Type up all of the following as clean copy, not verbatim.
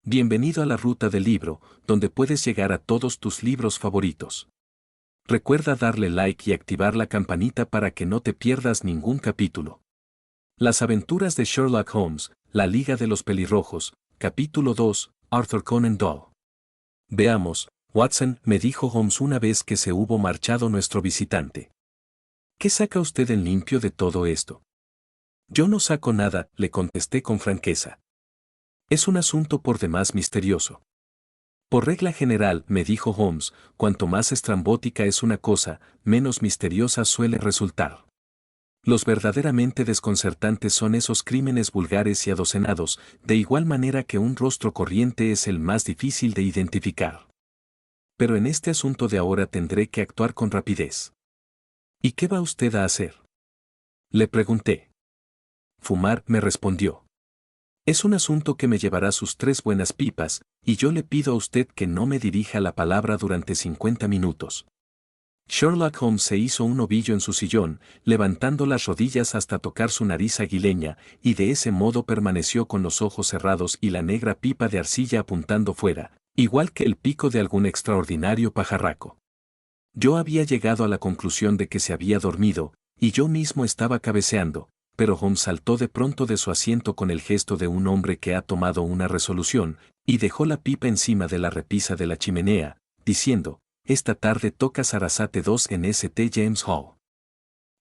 Bienvenido a la ruta del libro, donde puedes llegar a todos tus libros favoritos. Recuerda darle like y activar la campanita para que no te pierdas ningún capítulo. Las aventuras de Sherlock Holmes, la Liga de los Pelirrojos, capítulo 2, Arthur Conan Doyle. Veamos, Watson, me dijo Holmes una vez que se hubo marchado nuestro visitante. ¿Qué saca usted en limpio de todo esto? Yo no saco nada, le contesté con franqueza. Es un asunto por demás misterioso. Por regla general, me dijo Holmes, cuanto más estrambótica es una cosa, menos misteriosa suele resultar. Los verdaderamente desconcertantes son esos crímenes vulgares y adocenados, de igual manera que un rostro corriente es el más difícil de identificar. Pero en este asunto de ahora tendré que actuar con rapidez. ¿Y qué va usted a hacer? Le pregunté. Fumar, me respondió. Es un asunto que me llevará sus 3 buenas pipas, y yo le pido a usted que no me dirija la palabra durante 50 minutos. Sherlock Holmes se hizo un ovillo en su sillón, levantando las rodillas hasta tocar su nariz aguileña, y de ese modo permaneció con los ojos cerrados y la negra pipa de arcilla apuntando fuera, igual que el pico de algún extraordinario pajarraco. Yo había llegado a la conclusión de que se había dormido, y yo mismo estaba cabeceando, pero Holmes saltó de pronto de su asiento con el gesto de un hombre que ha tomado una resolución, y dejó la pipa encima de la repisa de la chimenea, diciendo, esta tarde toca Sarasate 2 en St. James Hall.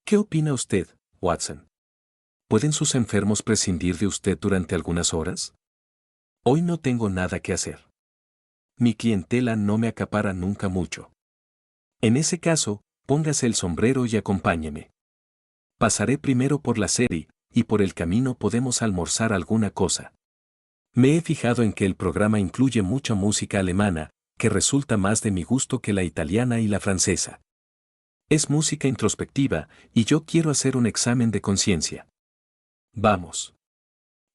¿Qué opina usted, Watson? ¿Pueden sus enfermos prescindir de usted durante algunas horas? Hoy no tengo nada que hacer. Mi clientela no me acapara nunca mucho. En ese caso, póngase el sombrero y acompáñeme. Pasaré primero por la serie, y por el camino podemos almorzar alguna cosa. Me he fijado en que el programa incluye mucha música alemana, que resulta más de mi gusto que la italiana y la francesa. Es música introspectiva, y yo quiero hacer un examen de conciencia. Vamos.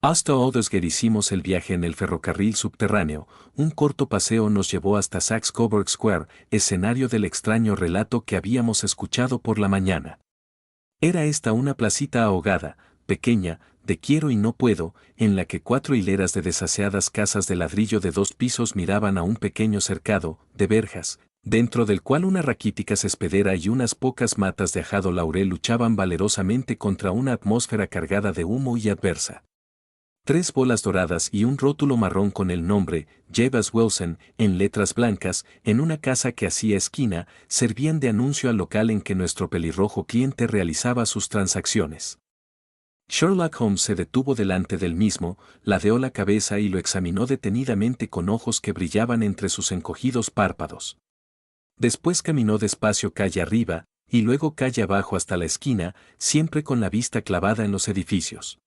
Hasta Aldersgate hicimos el viaje en el ferrocarril subterráneo, un corto paseo nos llevó hasta Saxe-Coburg Square, escenario del extraño relato que habíamos escuchado por la mañana. Era esta una placita ahogada, pequeña, de quiero y no puedo, en la que 4 hileras de desaseadas casas de ladrillo de 2 pisos miraban a un pequeño cercado, de verjas, dentro del cual una raquítica cespedera y unas pocas matas de ajado laurel luchaban valerosamente contra una atmósfera cargada de humo y adversa. 3 bolas doradas y un rótulo marrón con el nombre, Jabez Wilson, en letras blancas, en una casa que hacía esquina, servían de anuncio al local en que nuestro pelirrojo cliente realizaba sus transacciones. Sherlock Holmes se detuvo delante del mismo, ladeó la cabeza y lo examinó detenidamente con ojos que brillaban entre sus encogidos párpados. Después caminó despacio calle arriba, y luego calle abajo hasta la esquina, siempre con la vista clavada en los edificios.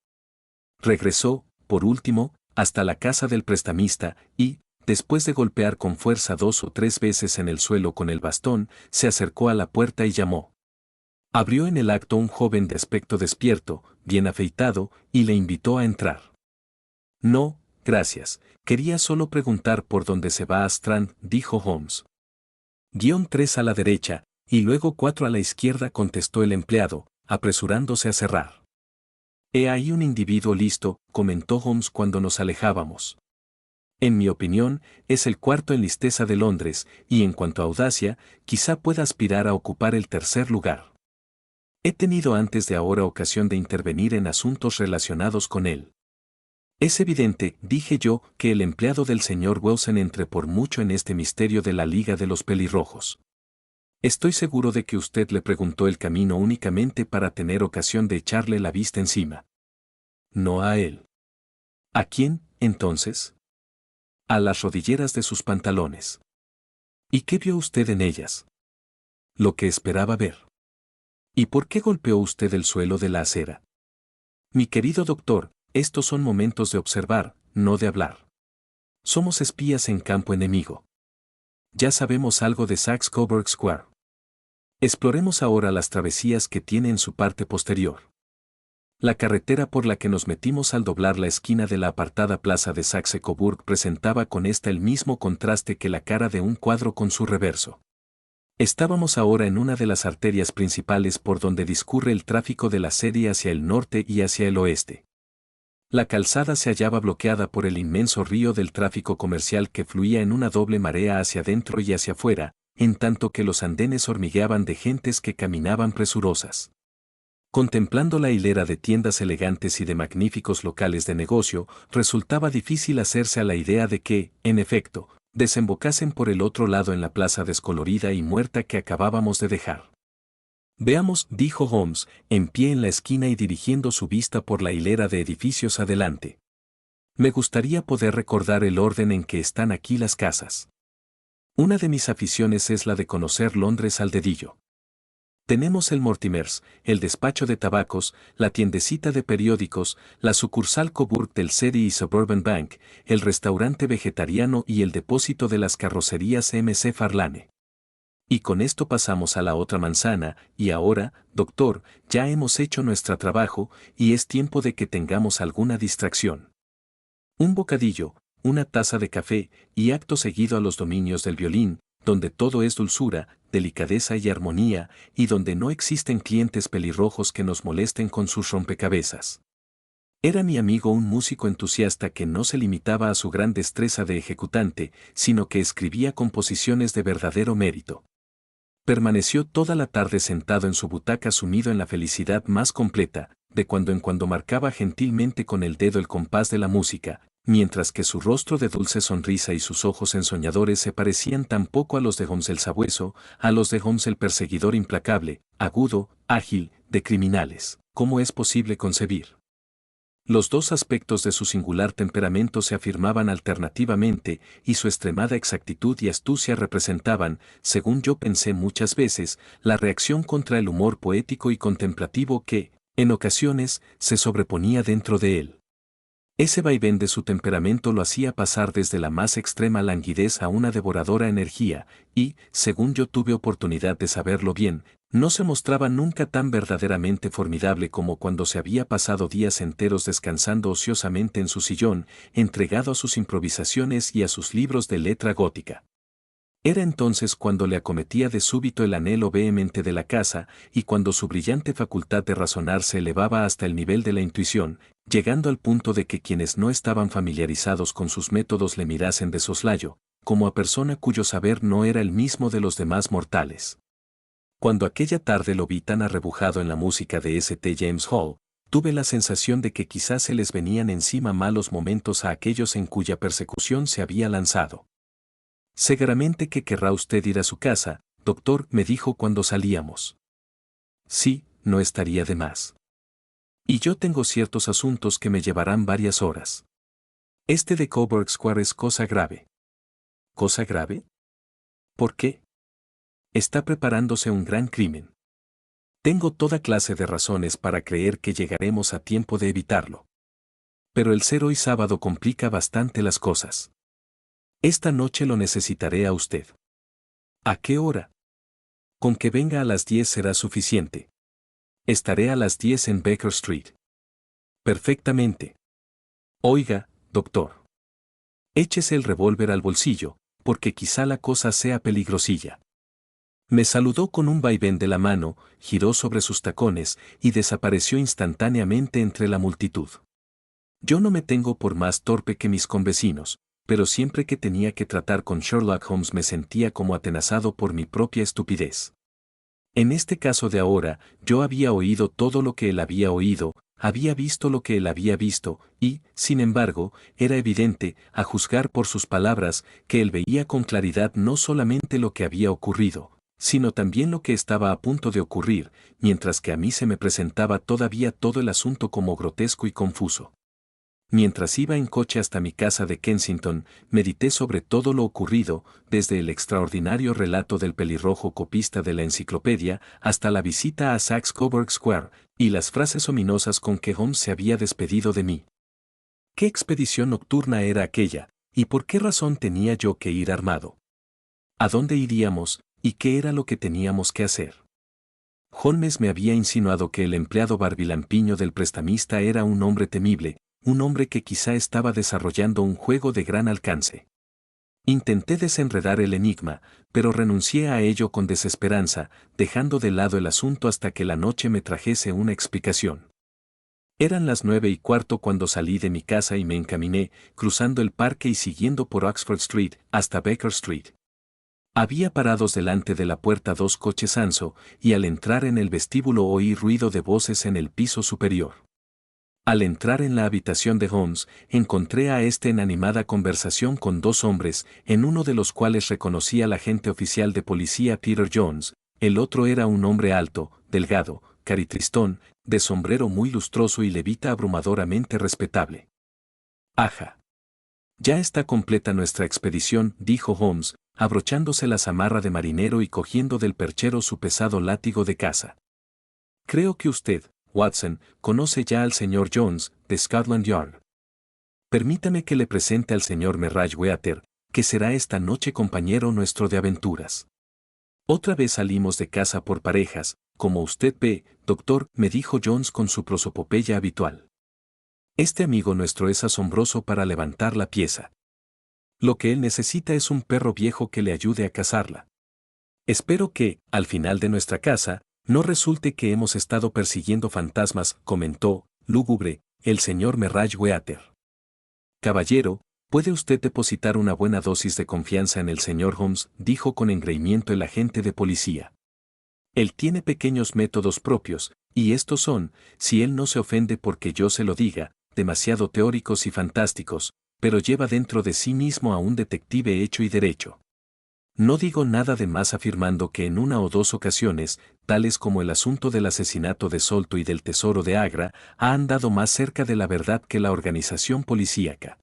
Regresó, por último, hasta la casa del prestamista y, después de golpear con fuerza 2 o 3 veces en el suelo con el bastón, se acercó a la puerta y llamó. Abrió en el acto un joven de aspecto despierto, bien afeitado, y le invitó a entrar. No, gracias, quería solo preguntar por dónde se va a Strand, dijo Holmes. -3 a la derecha, y luego 4 a la izquierda, contestó el empleado, apresurándose a cerrar. He ahí un individuo listo, comentó Holmes cuando nos alejábamos. En mi opinión, es el 4º en listeza de Londres, y en cuanto a audacia, quizá pueda aspirar a ocupar el 3er lugar. He tenido antes de ahora ocasión de intervenir en asuntos relacionados con él. Es evidente, dije yo, que el empleado del señor Wilson entre por mucho en este misterio de la Liga de los Pelirrojos. Estoy seguro de que usted le preguntó el camino únicamente para tener ocasión de echarle la vista encima. No a él. ¿A quién, entonces? A las rodilleras de sus pantalones. ¿Y qué vio usted en ellas? Lo que esperaba ver. ¿Y por qué golpeó usted el suelo de la acera? Mi querido doctor, estos son momentos de observar, no de hablar. Somos espías en campo enemigo. Ya sabemos algo de Saxe-Coburg Square. Exploremos ahora las travesías que tiene en su parte posterior. La carretera por la que nos metimos al doblar la esquina de la apartada plaza de Saxe-Coburg presentaba con esta el mismo contraste que la cara de un cuadro con su reverso. Estábamos ahora en una de las arterias principales por donde discurre el tráfico de la serie hacia el norte y hacia el oeste. La calzada se hallaba bloqueada por el inmenso río del tráfico comercial que fluía en una doble marea hacia adentro y hacia afuera, en tanto que los andenes hormigueaban de gentes que caminaban presurosas. Contemplando la hilera de tiendas elegantes y de magníficos locales de negocio, resultaba difícil hacerse a la idea de que, en efecto, desembocasen por el otro lado en la plaza descolorida y muerta que acabábamos de dejar. Veamos, dijo Holmes, en pie en la esquina y dirigiendo su vista por la hilera de edificios adelante. Me gustaría poder recordar el orden en que están aquí las casas. Una de mis aficiones es la de conocer Londres al dedillo. Tenemos el Mortimers, el despacho de tabacos, la tiendecita de periódicos, la sucursal Coburg del City y Suburban Bank, el restaurante vegetariano y el depósito de las carrocerías MC Farlane. Y con esto pasamos a la otra manzana, y ahora, doctor, ya hemos hecho nuestro trabajo, y es tiempo de que tengamos alguna distracción. Un bocadillo, una taza de café, y acto seguido a los dominios del violín, donde todo es dulzura, delicadeza y armonía, y donde no existen clientes pelirrojos que nos molesten con sus rompecabezas. Era mi amigo un músico entusiasta que no se limitaba a su gran destreza de ejecutante, sino que escribía composiciones de verdadero mérito. Permaneció toda la tarde sentado en su butaca sumido en la felicidad más completa, de cuando en cuando marcaba gentilmente con el dedo el compás de la música, mientras que su rostro de dulce sonrisa y sus ojos ensoñadores se parecían tan poco a los de Holmes el sabueso, a los de Holmes el perseguidor implacable, agudo, ágil, de criminales, ¿cómo es posible concebir? Los dos aspectos de su singular temperamento se afirmaban alternativamente, y su extremada exactitud y astucia representaban, según yo pensé muchas veces, la reacción contra el humor poético y contemplativo que, en ocasiones, se sobreponía dentro de él. Ese vaivén de su temperamento lo hacía pasar desde la más extrema languidez a una devoradora energía, y, según yo tuve oportunidad de saberlo bien, no se mostraba nunca tan verdaderamente formidable como cuando se había pasado días enteros descansando ociosamente en su sillón, entregado a sus improvisaciones y a sus libros de letra gótica. Era entonces cuando le acometía de súbito el anhelo vehemente de la casa, y cuando su brillante facultad de razonar se elevaba hasta el nivel de la intuición, llegando al punto de que quienes no estaban familiarizados con sus métodos le mirasen de soslayo, como a persona cuyo saber no era el mismo de los demás mortales. Cuando aquella tarde lo vi tan arrebujado en la música de St. James Hall, tuve la sensación de que quizás se les venían encima malos momentos a aquellos en cuya persecución se había lanzado. Seguramente que querrá usted ir a su casa, doctor, me dijo cuando salíamos. Sí, no estaría de más. Y yo tengo ciertos asuntos que me llevarán varias horas. Este de Coburg Square es cosa grave. ¿Cosa grave? ¿Por qué? Está preparándose un gran crimen. Tengo toda clase de razones para creer que llegaremos a tiempo de evitarlo. Pero el ser hoy sábado complica bastante las cosas. Esta noche lo necesitaré a usted. ¿A qué hora? Con que venga a las 10 será suficiente. Estaré a las 10 en Baker Street. Perfectamente. Oiga, doctor. Échese el revólver al bolsillo, porque quizá la cosa sea peligrosilla. Me saludó con un vaivén de la mano, giró sobre sus tacones y desapareció instantáneamente entre la multitud. Yo no me tengo por más torpe que mis convecinos, pero siempre que tenía que tratar con Sherlock Holmes me sentía como atenazado por mi propia estupidez. En este caso de ahora, yo había oído todo lo que él había oído, había visto lo que él había visto, y, sin embargo, era evidente, a juzgar por sus palabras, que él veía con claridad no solamente lo que había ocurrido, sino también lo que estaba a punto de ocurrir, mientras que a mí se me presentaba todavía todo el asunto como grotesco y confuso. Mientras iba en coche hasta mi casa de Kensington, medité sobre todo lo ocurrido, desde el extraordinario relato del pelirrojo copista de la enciclopedia hasta la visita a Saks Coburg Square, y las frases ominosas con que Holmes se había despedido de mí. ¿Qué expedición nocturna era aquella, y por qué razón tenía yo que ir armado? ¿A dónde iríamos, y qué era lo que teníamos que hacer? Holmes me había insinuado que el empleado barbilampiño del prestamista era un hombre temible, un hombre que quizá estaba desarrollando un juego de gran alcance. Intenté desenredar el enigma, pero renuncié a ello con desesperanza, dejando de lado el asunto hasta que la noche me trajese una explicación. Eran las 9:15 cuando salí de mi casa y me encaminé, cruzando el parque y siguiendo por Oxford Street hasta Baker Street. Había parados delante de la puerta 2 coches Anso, y al entrar en el vestíbulo oí ruido de voces en el piso superior. Al entrar en la habitación de Holmes, encontré a este en animada conversación con 2 hombres, en uno de los cuales reconocí al agente oficial de policía Peter Jones, el otro era un hombre alto, delgado, caritristón, de sombrero muy lustroso y levita abrumadoramente respetable. Aja. Ya está completa nuestra expedición, dijo Holmes, abrochándose la zamarra de marinero y cogiendo del perchero su pesado látigo de caza. Creo que usted, Watson, conoce ya al señor Jones, de Scotland Yard. Permítame que le presente al señor Merriweather, que será esta noche compañero nuestro de aventuras. Otra vez salimos de casa por parejas, como usted ve, doctor, me dijo Jones con su prosopopeya habitual. Este amigo nuestro es asombroso para levantar la pieza. Lo que él necesita es un perro viejo que le ayude a cazarla. Espero que, al final de nuestra casa, no resulte que hemos estado persiguiendo fantasmas, comentó, lúgubre, el señor Merriweather. Caballero, ¿puede usted depositar una buena dosis de confianza en el señor Holmes?, dijo con engreimiento el agente de policía. Él tiene pequeños métodos propios, y estos son, si él no se ofende porque yo se lo diga, demasiado teóricos y fantásticos, pero lleva dentro de sí mismo a un detective hecho y derecho. No digo nada de más afirmando que en 1 o 2 ocasiones, tales como el asunto del asesinato de Solto y del tesoro de Agra, ha andado más cerca de la verdad que la organización policíaca.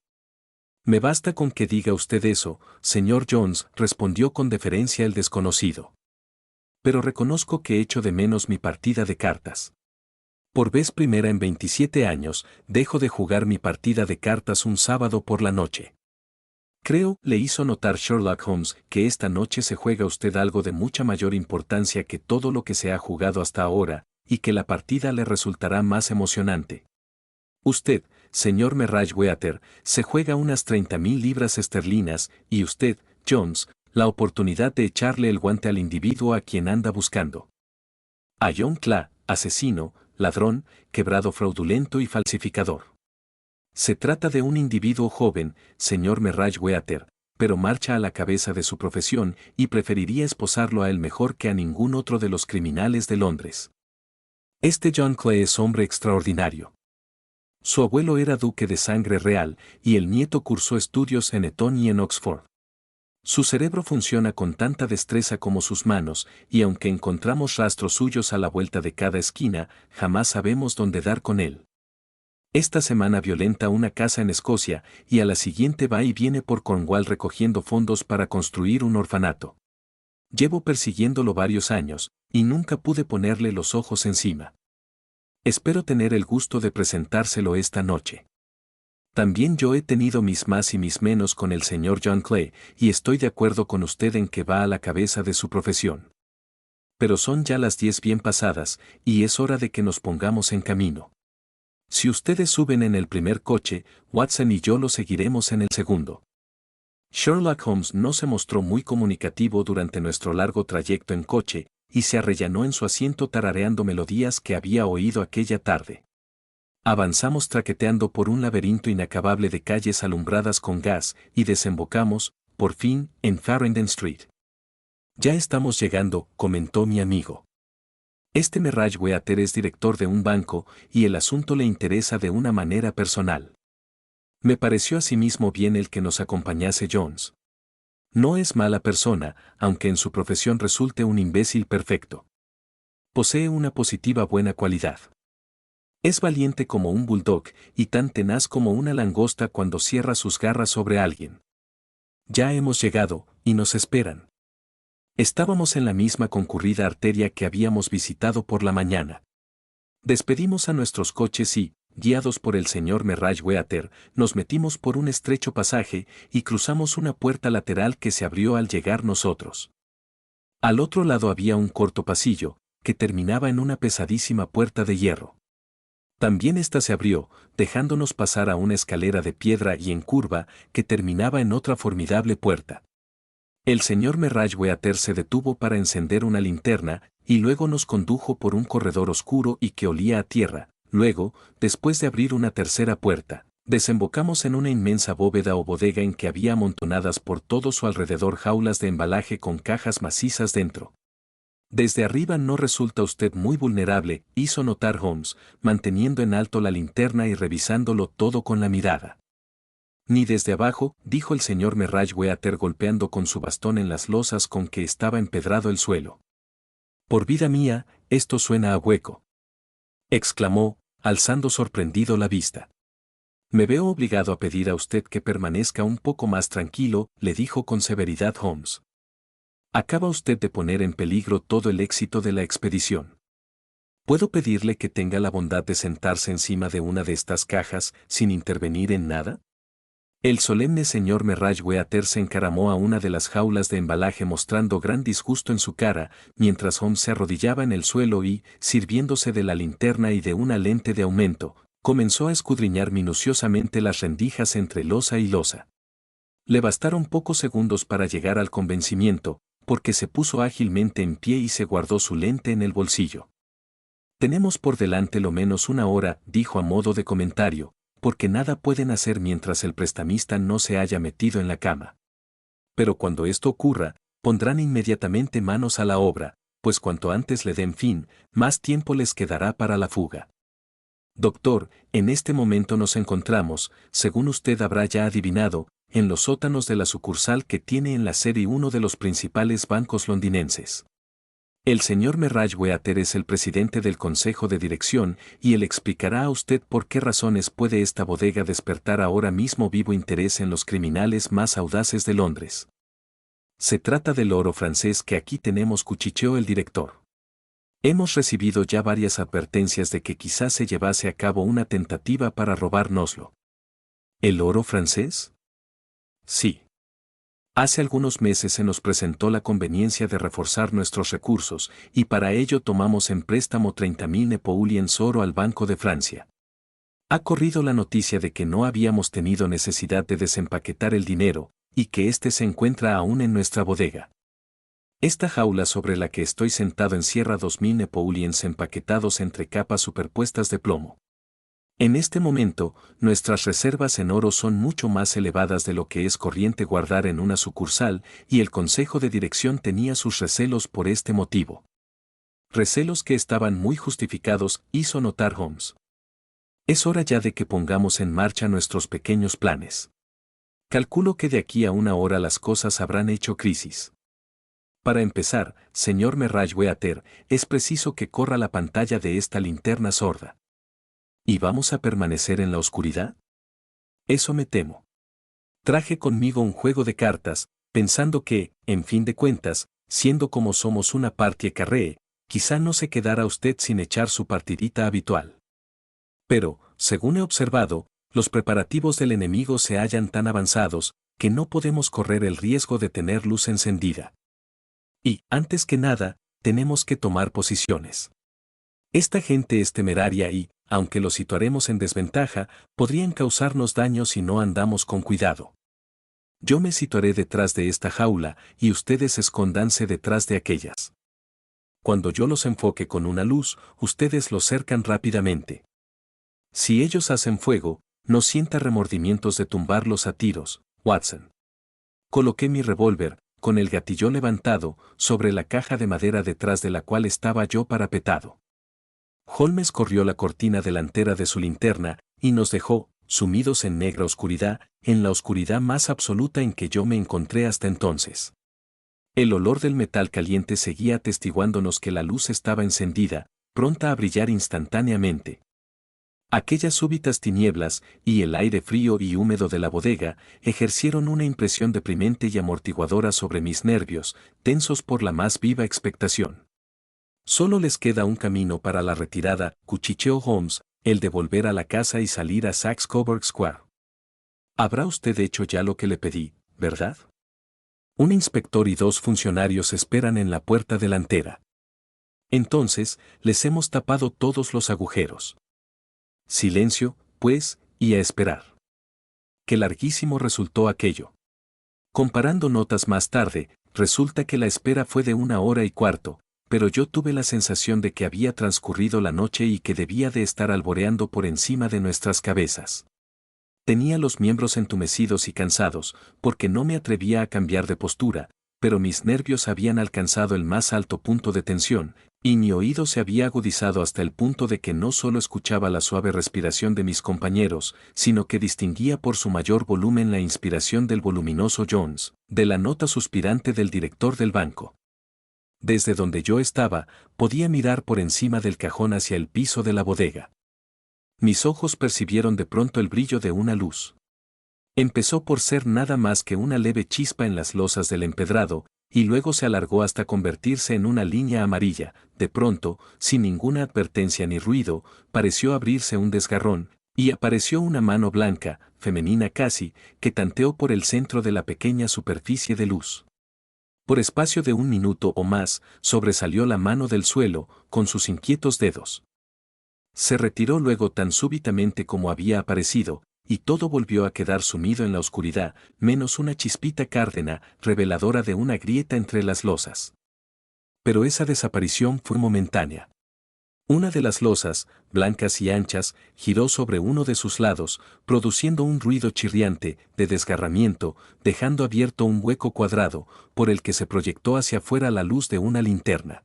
Me basta con que diga usted eso, señor Jones, respondió con deferencia el desconocido. Pero reconozco que echo de menos mi partida de cartas. Por vez primera en 27 años, dejo de jugar mi partida de cartas un sábado por la noche. Creo, le hizo notar Sherlock Holmes, que esta noche se juega usted algo de mucha mayor importancia que todo lo que se ha jugado hasta ahora, y que la partida le resultará más emocionante. Usted, señor Merriweather, se juega unas 30.000 libras esterlinas, y usted, Jones, la oportunidad de echarle el guante al individuo a quien anda buscando. A John Clay, asesino, ladrón, quebrado fraudulento y falsificador. Se trata de un individuo joven, señor Merriweather, pero marcha a la cabeza de su profesión y preferiría esposarlo a él mejor que a ningún otro de los criminales de Londres. Este John Clay es hombre extraordinario. Su abuelo era duque de sangre real y el nieto cursó estudios en Eton y en Oxford. Su cerebro funciona con tanta destreza como sus manos, y aunque encontramos rastros suyos a la vuelta de cada esquina, jamás sabemos dónde dar con él. Esta semana violenta una casa en Escocia, y a la siguiente va y viene por Cornwall recogiendo fondos para construir un orfanato. Llevo persiguiéndolo varios años, y nunca pude ponerle los ojos encima. Espero tener el gusto de presentárselo esta noche. También yo he tenido mis más y mis menos con el señor John Clay, y estoy de acuerdo con usted en que va a la cabeza de su profesión. Pero son ya las 10 bien pasadas, y es hora de que nos pongamos en camino. Si ustedes suben en el primer coche, Watson y yo lo seguiremos en el segundo. Sherlock Holmes no se mostró muy comunicativo durante nuestro largo trayecto en coche, y se arrellanó en su asiento tarareando melodías que había oído aquella tarde. Avanzamos traqueteando por un laberinto inacabable de calles alumbradas con gas, y desembocamos, por fin, en Farringdon Street. Ya estamos llegando, comentó mi amigo. Este Merriweather es director de un banco, y el asunto le interesa de una manera personal. Me pareció asimismo bien el que nos acompañase Jones. No es mala persona, aunque en su profesión resulte un imbécil perfecto. Posee una positiva buena cualidad. Es valiente como un bulldog, y tan tenaz como una langosta cuando cierra sus garras sobre alguien. Ya hemos llegado, y nos esperan. Estábamos en la misma concurrida arteria que habíamos visitado por la mañana. Despedimos a nuestros coches y, guiados por el señor Merriweather, nos metimos por un estrecho pasaje y cruzamos una puerta lateral que se abrió al llegar nosotros. Al otro lado había un corto pasillo, que terminaba en una pesadísima puerta de hierro. También ésta se abrió, dejándonos pasar a una escalera de piedra y en curva, que terminaba en otra formidable puerta. El señor Merriweather se detuvo para encender una linterna, y luego nos condujo por un corredor oscuro y que olía a tierra, Luego, después de abrir una tercera puerta, desembocamos en una inmensa bóveda o bodega en que había amontonadas por todo su alrededor jaulas de embalaje con cajas macizas dentro. Desde arriba no resulta usted muy vulnerable, hizo notar Holmes, manteniendo en alto la linterna y revisándolo todo con la mirada. Ni desde abajo, dijo el señor Merriweather golpeando con su bastón en las losas con que estaba empedrado el suelo. Por vida mía, esto suena a hueco, exclamó, alzando sorprendido la vista. Me veo obligado a pedir a usted que permanezca un poco más tranquilo, le dijo con severidad Holmes. Acaba usted de poner en peligro todo el éxito de la expedición. ¿Puedo pedirle que tenga la bondad de sentarse encima de una de estas cajas sin intervenir en nada? El solemne señor Merriweather se encaramó a una de las jaulas de embalaje mostrando gran disgusto en su cara, mientras Holmes se arrodillaba en el suelo y, sirviéndose de la linterna y de una lente de aumento, comenzó a escudriñar minuciosamente las rendijas entre losa y losa. Le bastaron pocos segundos para llegar al convencimiento, porque se puso ágilmente en pie y se guardó su lente en el bolsillo. Tenemos por delante lo menos una hora, dijo a modo de comentario, porque nada pueden hacer mientras el prestamista no se haya metido en la cama. Pero cuando esto ocurra, pondrán inmediatamente manos a la obra, pues cuanto antes le den fin, más tiempo les quedará para la fuga. Doctor, en este momento nos encontramos, según usted habrá ya adivinado, en los sótanos de la sucursal que tiene en la sede uno de los principales bancos londinenses. El señor Merriweather es el presidente del consejo de dirección y él explicará a usted por qué razones puede esta bodega despertar ahora mismo vivo interés en los criminales más audaces de Londres. Se trata del oro francés que aquí tenemos, cuchicheó el director. Hemos recibido ya varias advertencias de que quizás se llevase a cabo una tentativa para robárnoslo. ¿El oro francés? Sí. Hace algunos meses se nos presentó la conveniencia de reforzar nuestros recursos, y para ello tomamos en préstamo 30.000 napoleons oro al Banco de Francia. Ha corrido la noticia de que no habíamos tenido necesidad de desempaquetar el dinero, y que éste se encuentra aún en nuestra bodega. Esta jaula sobre la que estoy sentado encierra 2.000 napoleons empaquetados entre capas superpuestas de plomo. En este momento, nuestras reservas en oro son mucho más elevadas de lo que es corriente guardar en una sucursal, y el consejo de dirección tenía sus recelos por este motivo. Recelos que estaban muy justificados, hizo notar Holmes. Es hora ya de que pongamos en marcha nuestros pequeños planes. Calculo que de aquí a una hora las cosas habrán hecho crisis. Para empezar, señor Merriweather, es preciso que corra la pantalla de esta linterna sorda. ¿Y vamos a permanecer en la oscuridad? Eso me temo. Traje conmigo un juego de cartas, pensando que, en fin de cuentas, siendo como somos una partie carrée, quizá no se quedara usted sin echar su partidita habitual. Pero, según he observado, los preparativos del enemigo se hallan tan avanzados, que no podemos correr el riesgo de tener luz encendida. Y, antes que nada, tenemos que tomar posiciones. Esta gente es temeraria y, aunque los situaremos en desventaja, podrían causarnos daño si no andamos con cuidado. Yo me situaré detrás de esta jaula y ustedes escóndanse detrás de aquellas. Cuando yo los enfoque con una luz, ustedes los cercan rápidamente. Si ellos hacen fuego, no sienta remordimientos de tumbarlos a tiros, Watson. Coloqué mi revólver, con el gatillo levantado, sobre la caja de madera detrás de la cual estaba yo parapetado. Holmes corrió la cortina delantera de su linterna, y nos dejó, sumidos en negra oscuridad, en la oscuridad más absoluta en que yo me encontré hasta entonces. El olor del metal caliente seguía atestiguándonos que la luz estaba encendida, pronta a brillar instantáneamente. Aquellas súbitas tinieblas, y el aire frío y húmedo de la bodega, ejercieron una impresión deprimente y amortiguadora sobre mis nervios, tensos por la más viva expectación. Solo les queda un camino para la retirada, cuchicheó Holmes, el de volver a la casa y salir a Saxe-Coburg Square. Habrá usted hecho ya lo que le pedí, ¿verdad? Un inspector y 2 funcionarios esperan en la puerta delantera. Entonces, les hemos tapado todos los agujeros. Silencio, pues, y a esperar. Qué larguísimo resultó aquello. Comparando notas más tarde, resulta que la espera fue de 1 hora y cuarto, pero yo tuve la sensación de que había transcurrido la noche y que debía de estar alboreando por encima de nuestras cabezas. Tenía los miembros entumecidos y cansados, porque no me atrevía a cambiar de postura, pero mis nervios habían alcanzado el más alto punto de tensión, y mi oído se había agudizado hasta el punto de que no solo escuchaba la suave respiración de mis compañeros, sino que distinguía por su mayor volumen la inspiración del voluminoso Jones, de la nota suspirante del director del banco. Desde donde yo estaba, podía mirar por encima del cajón hacia el piso de la bodega. Mis ojos percibieron de pronto el brillo de una luz. Empezó por ser nada más que una leve chispa en las losas del empedrado, y luego se alargó hasta convertirse en una línea amarilla. De pronto, sin ninguna advertencia ni ruido, pareció abrirse un desgarrón, y apareció una mano blanca, femenina casi, que tanteó por el centro de la pequeña superficie de luz. Por espacio de un minuto o más, sobresalió la mano del suelo, con sus inquietos dedos. Se retiró luego tan súbitamente como había aparecido, y todo volvió a quedar sumido en la oscuridad, menos una chispita cárdena, reveladora de una grieta entre las losas. Pero esa desaparición fue momentánea. Una de las losas, blancas y anchas, giró sobre uno de sus lados, produciendo un ruido chirriante, de desgarramiento, dejando abierto un hueco cuadrado, por el que se proyectó hacia afuera la luz de una linterna.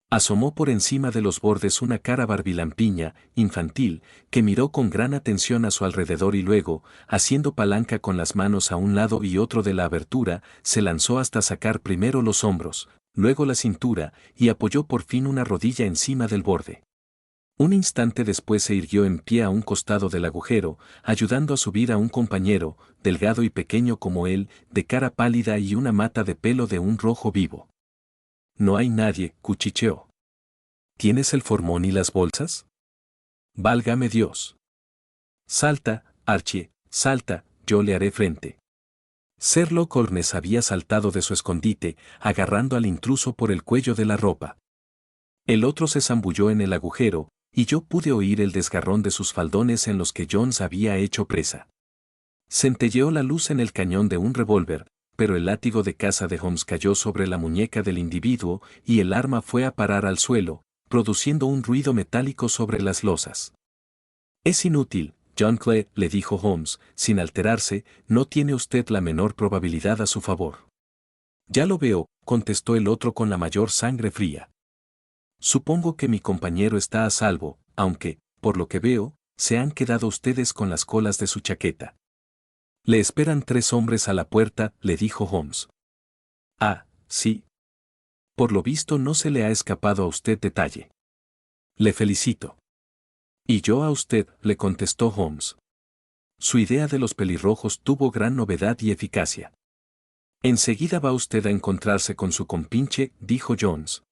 Asomó por encima de los bordes una cara barbilampiña, infantil, que miró con gran atención a su alrededor y luego, haciendo palanca con las manos a un lado y otro de la abertura, se lanzó hasta sacar primero los hombros, luego la cintura, y apoyó por fin una rodilla encima del borde. Un instante después se irguió en pie a un costado del agujero, ayudando a subir a un compañero, delgado y pequeño como él, de cara pálida y una mata de pelo de un rojo vivo. No hay nadie, cuchicheó. ¿Tienes el formón y las bolsas? Válgame Dios. Salta, Archie, salta, yo le haré frente. Sherlock Holmes había saltado de su escondite, agarrando al intruso por el cuello de la ropa. El otro se zambulló en el agujero, y yo pude oír el desgarrón de sus faldones en los que Jones había hecho presa. Centelleó la luz en el cañón de un revólver, pero el látigo de caza de Holmes cayó sobre la muñeca del individuo y el arma fue a parar al suelo, produciendo un ruido metálico sobre las losas. Es inútil, John Clay, le dijo Holmes, sin alterarse, no tiene usted la menor probabilidad a su favor. Ya lo veo, contestó el otro con la mayor sangre fría. Supongo que mi compañero está a salvo, aunque, por lo que veo, se han quedado ustedes con las colas de su chaqueta. Le esperan 3 hombres a la puerta, le dijo Holmes. Ah, sí. Por lo visto no se le ha escapado a usted detalle. Le felicito. Y yo a usted, le contestó Holmes. Su idea de los pelirrojos tuvo gran novedad y eficacia. Enseguida va usted a encontrarse con su compinche, dijo Jones.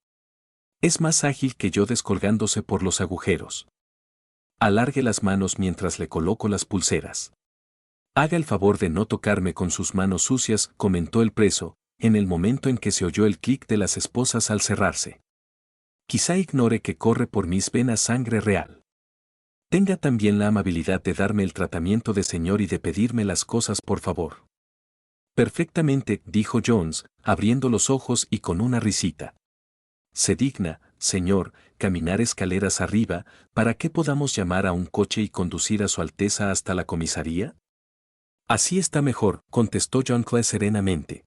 Es más ágil que yo descolgándose por los agujeros. Alargue las manos mientras le coloco las pulseras. Haga el favor de no tocarme con sus manos sucias, comentó el preso, en el momento en que se oyó el clic de las esposas al cerrarse. Quizá ignore que corre por mis venas sangre real. Tenga también la amabilidad de darme el tratamiento de señor y de pedirme las cosas por favor. Perfectamente, dijo Jones, abriendo los ojos y con una risita. Se digna, señor, caminar escaleras arriba, para que podamos llamar a un coche y conducir a Su Alteza hasta la comisaría? Así está mejor, contestó John Clay serenamente.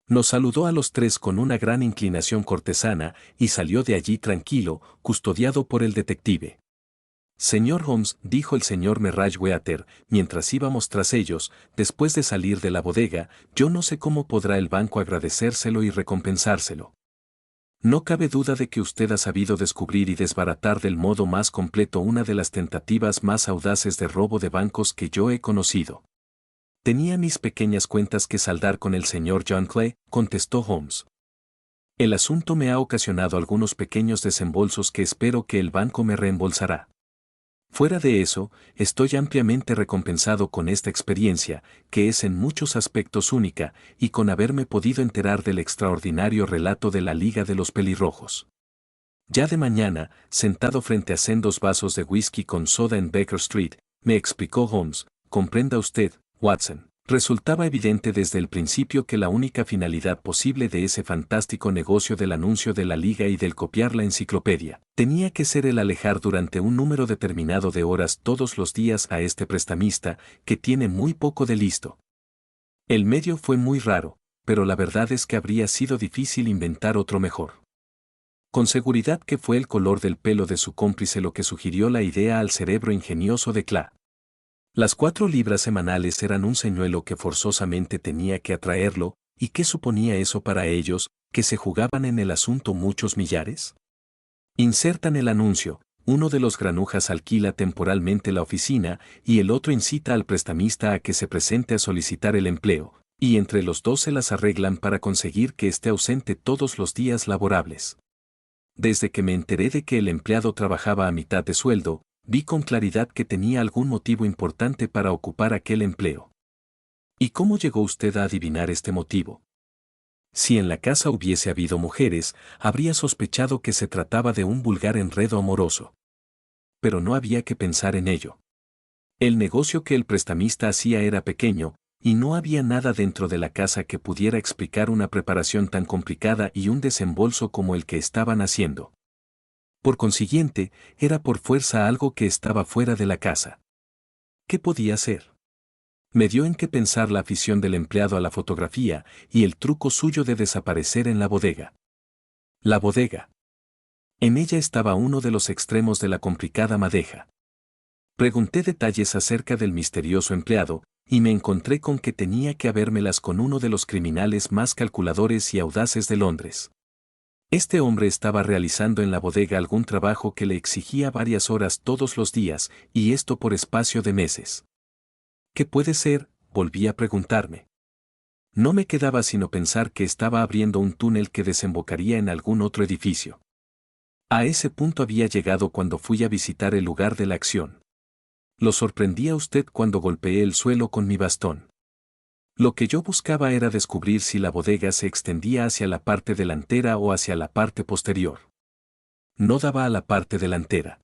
Nos saludó a los 3 con una gran inclinación cortesana y salió de allí tranquilo, custodiado por el detective. Señor Holmes, dijo el señor Merriweather, mientras íbamos tras ellos, después de salir de la bodega, yo no sé cómo podrá el banco agradecérselo y recompensárselo. No cabe duda de que usted ha sabido descubrir y desbaratar del modo más completo una de las tentativas más audaces de robo de bancos que yo he conocido. Tenía mis pequeñas cuentas que saldar con el señor John Clay, contestó Holmes. El asunto me ha ocasionado algunos pequeños desembolsos que espero que el banco me reembolsará. Fuera de eso, estoy ampliamente recompensado con esta experiencia, que es en muchos aspectos única, y con haberme podido enterar del extraordinario relato de la Liga de los Pelirrojos. Ya de mañana, sentado frente a sendos vasos de whisky con soda en Baker Street, me explicó Holmes, comprenda usted, Watson, Resultaba evidente desde el principio que la única finalidad posible de ese fantástico negocio del anuncio de la liga y del copiar la enciclopedia tenía que ser el alejar durante un número determinado de horas todos los días a este prestamista, que tiene muy poco de listo. El medio fue muy raro, pero la verdad es que habría sido difícil inventar otro mejor. Con seguridad que fue el color del pelo de su cómplice lo que sugirió la idea al cerebro ingenioso de Cla. Las 4 libras semanales eran un señuelo que forzosamente tenía que atraerlo, ¿y qué suponía eso para ellos, que se jugaban en el asunto muchos millares? Insertan el anuncio, uno de los granujas alquila temporalmente la oficina y el otro incita al prestamista a que se presente a solicitar el empleo, y entre los dos se las arreglan para conseguir que esté ausente todos los días laborables. Desde que me enteré de que el empleado trabajaba a mitad de sueldo, vi con claridad que tenía algún motivo importante para ocupar aquel empleo. ¿Y cómo llegó usted a adivinar este motivo? Si en la casa hubiese habido mujeres, habría sospechado que se trataba de un vulgar enredo amoroso. Pero no había que pensar en ello. El negocio que el prestamista hacía era pequeño, y no había nada dentro de la casa que pudiera explicar una preparación tan complicada y un desembolso como el que estaban haciendo. Por consiguiente, era por fuerza algo que estaba fuera de la casa. ¿Qué podía ser? Me dio en qué pensar la afición del empleado a la fotografía y el truco suyo de desaparecer en la bodega. La bodega. En ella estaba uno de los extremos de la complicada madeja. Pregunté detalles acerca del misterioso empleado, y me encontré con que tenía que habérmelas con uno de los criminales más calculadores y audaces de Londres. Este hombre estaba realizando en la bodega algún trabajo que le exigía varias horas todos los días, y esto por espacio de meses. ¿Qué puede ser?, volví a preguntarme. No me quedaba sino pensar que estaba abriendo un túnel que desembocaría en algún otro edificio. A ese punto había llegado cuando fui a visitar el lugar de la acción. Lo sorprendí a usted cuando golpeé el suelo con mi bastón. Lo que yo buscaba era descubrir si la bodega se extendía hacia la parte delantera o hacia la parte posterior. No daba a la parte delantera.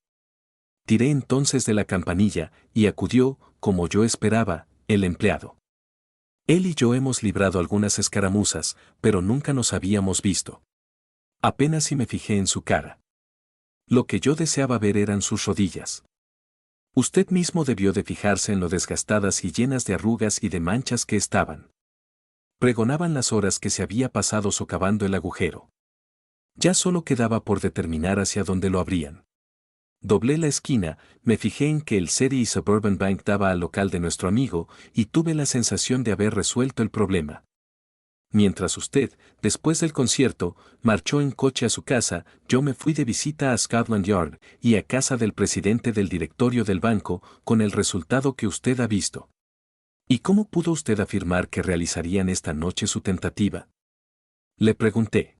Tiré entonces de la campanilla, y acudió, como yo esperaba, el empleado. Él y yo hemos librado algunas escaramuzas, pero nunca nos habíamos visto. Apenas si me fijé en su cara. Lo que yo deseaba ver eran sus rodillas. Usted mismo debió de fijarse en lo desgastadas y llenas de arrugas y de manchas que estaban. Pregonaban las horas que se había pasado socavando el agujero. Ya solo quedaba por determinar hacia dónde lo abrían. Doblé la esquina, me fijé en que el City y Suburban Bank daba al local de nuestro amigo y tuve la sensación de haber resuelto el problema. Mientras usted, después del concierto, marchó en coche a su casa, yo me fui de visita a Scotland Yard y a casa del presidente del directorio del banco, con el resultado que usted ha visto. ¿Y cómo pudo usted afirmar que realizarían esta noche su tentativa?, le pregunté.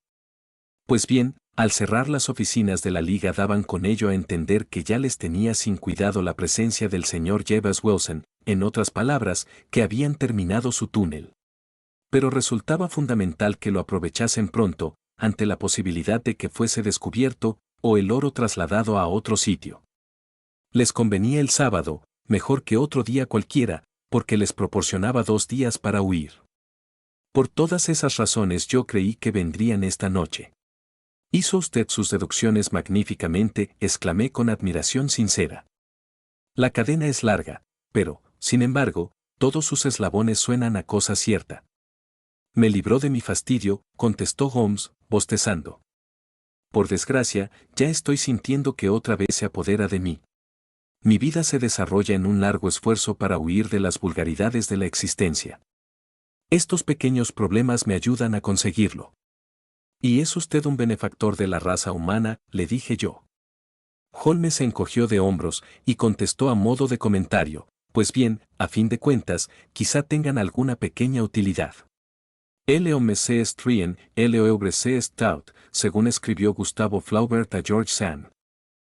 Pues bien, al cerrar las oficinas de la liga daban con ello a entender que ya les tenía sin cuidado la presencia del señor Jebus Wilson, en otras palabras, que habían terminado su túnel. Pero resultaba fundamental que lo aprovechasen pronto, ante la posibilidad de que fuese descubierto, o el oro trasladado a otro sitio. Les convenía el sábado, mejor que otro día cualquiera, porque les proporcionaba 2 días para huir. Por todas esas razones yo creí que vendrían esta noche. Hizo usted sus deducciones magníficamente, exclamé con admiración sincera. La cadena es larga, pero, sin embargo, todos sus eslabones suenan a cosa cierta. Me libró de mi fastidio, contestó Holmes, bostezando. Por desgracia, ya estoy sintiendo que otra vez se apodera de mí. Mi vida se desarrolla en un largo esfuerzo para huir de las vulgaridades de la existencia. Estos pequeños problemas me ayudan a conseguirlo. Y es usted un benefactor de la raza humana, le dije yo. Holmes se encogió de hombros y contestó a modo de comentario, pues bien, a fin de cuentas, quizá tengan alguna pequeña utilidad. L'homme c'est trien, l'œuvre c'est tout, según escribió Gustavo Flaubert a George Sand.